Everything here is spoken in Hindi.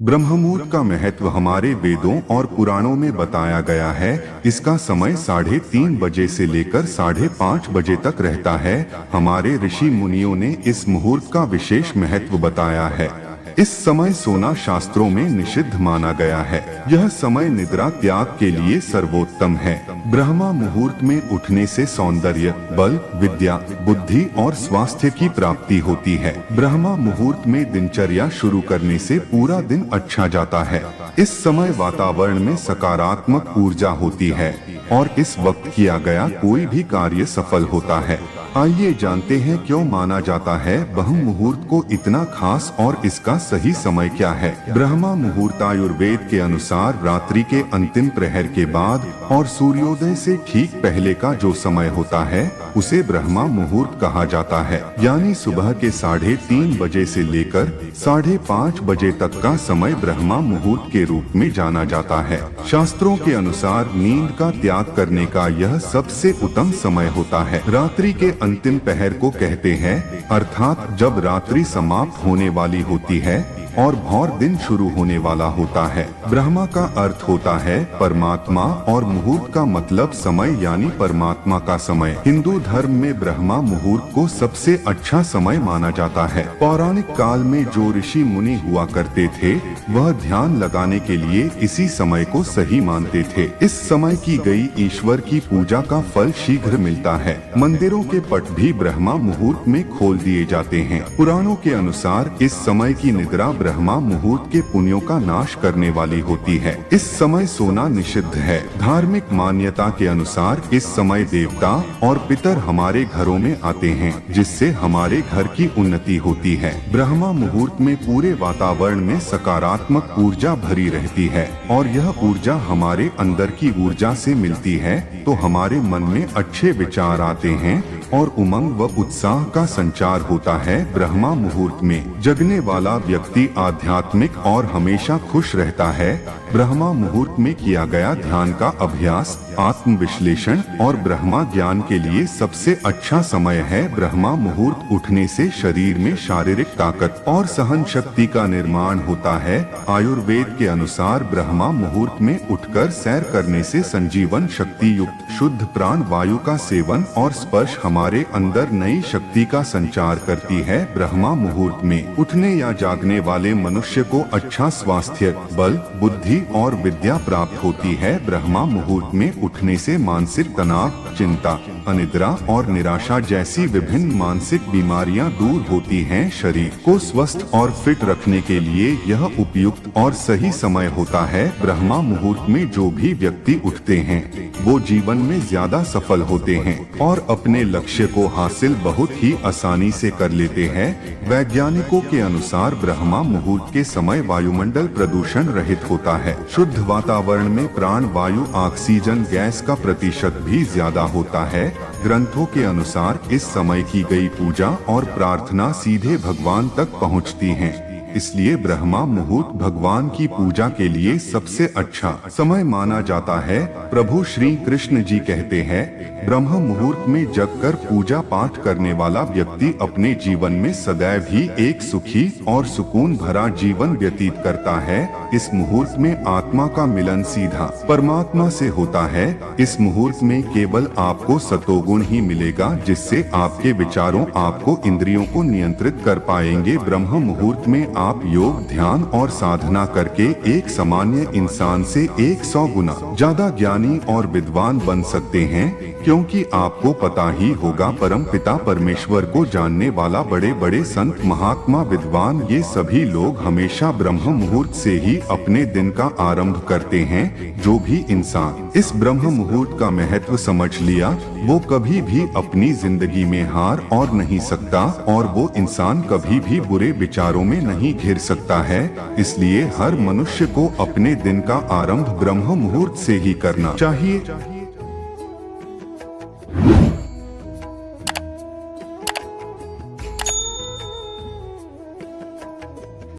ब्रह्ममुहूर्त का महत्व हमारे वेदों और पुराणों में बताया गया है। इसका समय 3:30 बजे से लेकर 5:30 बजे तक रहता है। हमारे ऋषि मुनियों ने इस मुहूर्त का विशेष महत्व बताया है। इस समय सोना शास्त्रों में निषिद्ध माना गया है। यह समय निद्रा त्याग के लिए सर्वोत्तम है। ब्रह्मा मुहूर्त में उठने से सौंदर्य, बल, विद्या, बुद्धि और स्वास्थ्य की प्राप्ति होती है। ब्रह्मा मुहूर्त में दिनचर्या शुरू करने से पूरा दिन अच्छा जाता है। इस समय वातावरण में सकारात्मक ऊर्जा होती है और इस वक्त किया गया कोई भी कार्य सफल होता है। आइए जानते हैं क्यों माना जाता है ब्रह्म मुहूर्त को इतना खास और इसका सही समय क्या है। ब्रह्मा मुहूर्त आयुर्वेद के अनुसार रात्रि के अंतिम प्रहर के बाद और सूर्योदय से ठीक पहले का जो समय होता है उसे ब्रह्मा मुहूर्त कहा जाता है। यानी सुबह के 3:30 बजे से लेकर 5:30 बजे तक का समय ब्रह्मा मुहूर्त के रूप में जाना जाता है। शास्त्रों के अनुसार नींद का त्याग करने का यह सबसे उत्तम समय होता है। रात्रि के अंतिम पहर को कहते हैं, अर्थात जब रात्रि समाप्त होने वाली होती है और भौर दिन शुरू होने वाला होता है। ब्रह्मा का अर्थ होता है परमात्मा और मुहूर्त का मतलब समय यानी परमात्मा का समय। हिंदू धर्म में ब्रह्मा मुहूर्त को सबसे अच्छा समय माना जाता है। पौराणिक काल में जो ऋषि मुनि हुआ करते थे वह ध्यान लगाने के लिए इसी समय को सही मानते थे। इस समय की गई ईश्वर की पूजा का फल शीघ्र मिलता है। मंदिरों के पट भी ब्रह्मा मुहूर्त में खोल दिए जाते हैं। पुराणों के अनुसार इस समय की निद्रा ब्रह्मा मुहूर्त के पुण्यों का नाश करने वाली होती है। इस समय सोना निषिद्ध है। धार्मिक मान्यता के अनुसार इस समय देवता और पितर हमारे घरों में आते हैं, जिससे हमारे घर की उन्नति होती है। ब्रह्मा मुहूर्त में पूरे वातावरण में सकारात्मक ऊर्जा भरी रहती है और यह ऊर्जा हमारे अंदर की ऊर्जा से मिलती है तो हमारे मन में अच्छे विचार आते हैं और उमंग व उत्साह का संचार होता है। ब्रह्मा मुहूर्त में जगने वाला व्यक्ति आध्यात्मिक और हमेशा खुश रहता है। ब्रह्मा मुहूर्त में किया गया ध्यान का अभ्यास, आत्म विश्लेषण और ब्रह्मा ज्ञान के लिए सबसे अच्छा समय है। ब्रह्मा मुहूर्त उठने से शरीर में शारीरिक ताकत और सहन शक्ति का निर्माण होता है। आयुर्वेद के अनुसार ब्रह्मा मुहूर्त में उठकर सैर करने से संजीवन शक्ति युक्त शुद्ध प्राण वायु का सेवन और स्पर्श हमारे अंदर नई शक्ति का संचार करती है। ब्रह्मा मुहूर्त में उठने या जागने वाले मनुष्य को अच्छा स्वास्थ्य, बल, बुद्धि और विद्या प्राप्त होती है। ब्रह्मा मुहूर्त में उठने से मानसिक तनाव, चिंता, अनिद्रा और निराशा जैसी विभिन्न मानसिक बीमारियां दूर होती हैं। शरीर को स्वस्थ और फिट रखने के लिए यह उपयुक्त और सही समय होता है। ब्रह्मा मुहूर्त में जो भी व्यक्ति उठते हैं वो जीवन में ज्यादा सफल होते हैं और अपने लक्ष्य को हासिल बहुत ही आसानी से कर लेते हैं। वैज्ञानिकों के अनुसार ब्रह्मा मुहूर्त के समय वायुमंडल प्रदूषण रहित होता है। शुद्ध वातावरण में प्राण वायु ऑक्सीजन गैस का प्रतिशत भी ज्यादा होता है। ग्रंथों के अनुसार इस समय की गई पूजा और प्रार्थना सीधे भगवान तक पहुंचती हैं। इसलिए ब्रह्मा मुहूर्त भगवान की पूजा के लिए सबसे अच्छा समय माना जाता है। प्रभु श्री कृष्ण जी कहते हैं, ब्रह्म मुहूर्त में जगकर पूजा पाठ करने वाला व्यक्ति अपने जीवन में सदैव ही एक सुखी और सुकून भरा जीवन व्यतीत करता है। इस मुहूर्त में आत्मा का मिलन सीधा परमात्मा से होता है। इस मुहूर्त में केवल आपको सतोगुण ही मिलेगा, जिससे आपके विचारों आपको इंद्रियों को नियंत्रित कर पाएंगे। ब्रह्म मुहूर्त में आप योग, ध्यान और साधना करके एक सामान्य इंसान से 100 गुना ज्यादा ज्ञानी और विद्वान बन सकते हैं, क्योंकि आपको पता ही होगा परम पिता परमेश्वर को जानने वाला बड़े बड़े संत, महात्मा, विद्वान, ये सभी लोग हमेशा ब्रह्म मुहूर्त से ही अपने दिन का आरंभ करते हैं। जो भी इंसान इस ब्रह्म मुहूर्त का महत्व समझ लिया वो कभी भी अपनी जिंदगी में हार और नहीं सकता और वो इंसान कभी भी बुरे विचारों में नहीं घिर सकता है। इसलिए हर मनुष्य को अपने दिन का आरंभ ब्रह्म मुहूर्त से ही करना चाहिए।